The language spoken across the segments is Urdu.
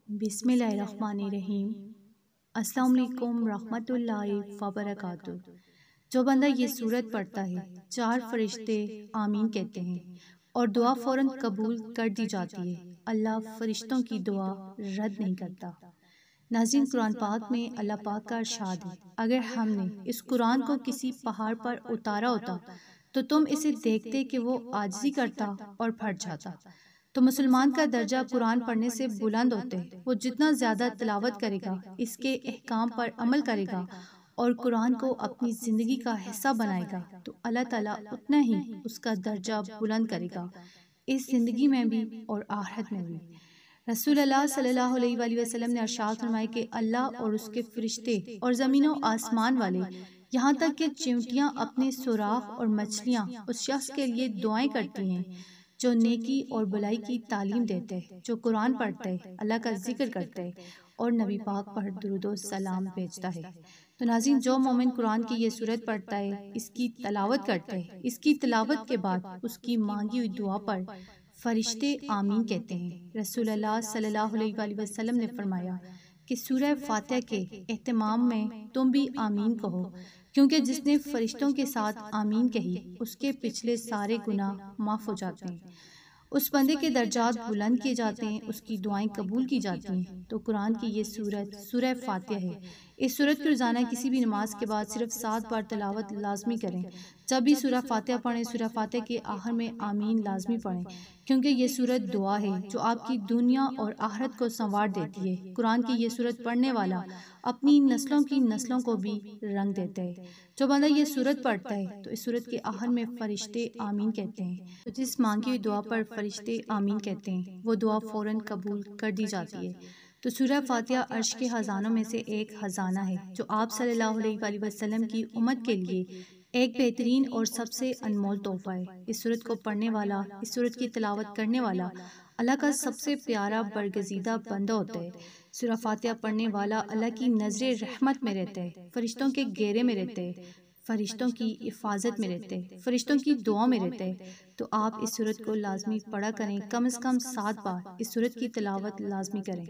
بسم اللہ الرحمن الرحیم۔ السلام علیکم رحمۃ اللہ وبرکاتہ۔ جو بندہ یہ سورت پڑھتا ہے 4 فرشتے آمین کہتے ہیں اور دعا فوراً قبول کر دی جاتی ہے۔ اللہ فرشتوں کی دعا رد نہیں کرتا۔ ناظرین، قرآن پاک میں اللہ پاک کا ارشاد ہے، اگر ہم نے اس قرآن کو کسی پہاڑ پر اتارا ہوتا تو تم اسے دیکھتے کہ وہ عاجزی کرتا اور پھٹ جاتا۔ تو مسلمان کا درجہ قرآن پڑھنے سے بلند ہوتے، وہ جتنا زیادہ تلاوت کرے گا، اس کے احکام پر عمل کرے گا اور قرآن کو اپنی زندگی کا حصہ بنائے گا تو اللہ تعالیٰ اتنا ہی اس کا درجہ بلند کرے گا، اس زندگی میں بھی اور آخرت میں بھی۔ رسول اللہ صلی اللہ علیہ وآلہ وسلم نے ارشاد فرمایا کہ اللہ اور اس کے فرشتے اور زمین و آسمان والے، یہاں تک کہ چیونٹیاں اپنے سوراخ اور مچھلیاں اس شخص کے لیے دعائیں کرتی ہیں جو نیکی اور بلائی کی تعلیم دیتے، جو قرآن پڑھتے، اللہ کا ذکر کرتے اور نبی پاک پر درود و سلام بھیجتا ہے۔ تو ناظرین، جو مومن قرآن کی یہ سورت پڑھتا ہے، اس کی تلاوت کرتے، اس کی تلاوت کے بعد اس کی مانگی ہوئی دعا پر فرشتے آمین کہتے ہیں۔ رسول اللہ صلی اللہ علیہ وآلہ وسلم نے فرمایا کہ سورہ فاتحہ کے اہتمام میں تم بھی آمین کہو، کیونکہ جس نے فرشتوں کے ساتھ آمین کہی اس کے پچھلے سارے گناہ معاف ہو جاتے ہیں، اس بندے کے درجات بلند کیے جاتے ہیں، اس کی دعائیں قبول کی جاتی ہیں۔ تو قرآن کی یہ سورت سورہ فاتحہ ہے۔ اس سورت کی روزانہ کسی بھی نماز کے بعد صرف 7 بار تلاوت لازمی کریں۔ جب بھی سورہ فاتحہ پڑھیں، سورہ فاتحہ کے آخر میں آمین لازمی پڑھیں، کیونکہ یہ سورت دعا ہے جو آپ کی دنیا اور آخرت کو سنوار دیتی ہے۔ قرآن کی یہ سورت پڑھنے والا اپنی نسلوں کی نسلوں کو بھی رنگ دیتا ہے۔ جو بندہ یہ سورت پڑھتا ہے تو اس سورت کے آخر میں فرشتے آمین کہتے ہیں، تو جس مانگی ہوئی دعا پر فرشتے آمین کہتے ہیں وہ دعا فوراً قبول کر دی جاتی ہے۔ تو سورہ فاتحہ عرش کے خزانوں میں سے ایک خزانہ ہے جو آپ صلی اللہ علیہ وآلہ وسلم کی امت کے لیے ایک بہترین اور سب سے انمول تحفہ ہے۔ اس سورت کو پڑھنے والا، اس سورت کی تلاوت کرنے والا اللہ کا سب سے پیارا برگزیدہ بندہ ہوتا ہے۔ سورہ فاتحہ پڑھنے والا اللہ کی نظر رحمت میں رہتا ہے، فرشتوں کے گھیرے میں رہتا ہے، فرشتوں کی حفاظت میں رہتے ہیں، فرشتوں کی دعا میں رہتے ہیں۔ تو آپ اس سورت کو لازمی پڑھا کریں، کم از کم 7 بار اس سورت کی تلاوت لازمی کریں۔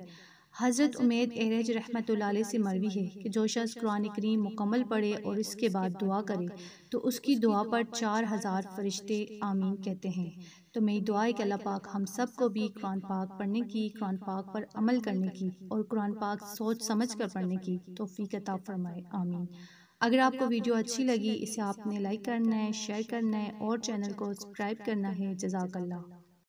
حضرت عمید اعرج رحمۃ اللہ علیہ سے مروی ہے کہ جو شخص قرآن کریم مکمل پڑھے اور اس کے بعد دعا کرے تو اس کی دعا پر 4000 فرشتے آمین کہتے ہیں۔ تو میری دعا ہے کہ اللہ پاک ہم سب کو بھی قرآن پاک پڑھنے کی، قرآن پاک پر عمل کرنے کی اور قرآن پاک سوچ سمجھ کر پڑھنے کی توفیق عطا فرمائے، آمین۔ اگر آپ کو ویڈیو اچھی لگی، اسے آپ نے لائک کرنا ہے، شیئر کرنا ہے اور چینل کو سبسکرائب کرنا ہے۔ جزاک اللہ۔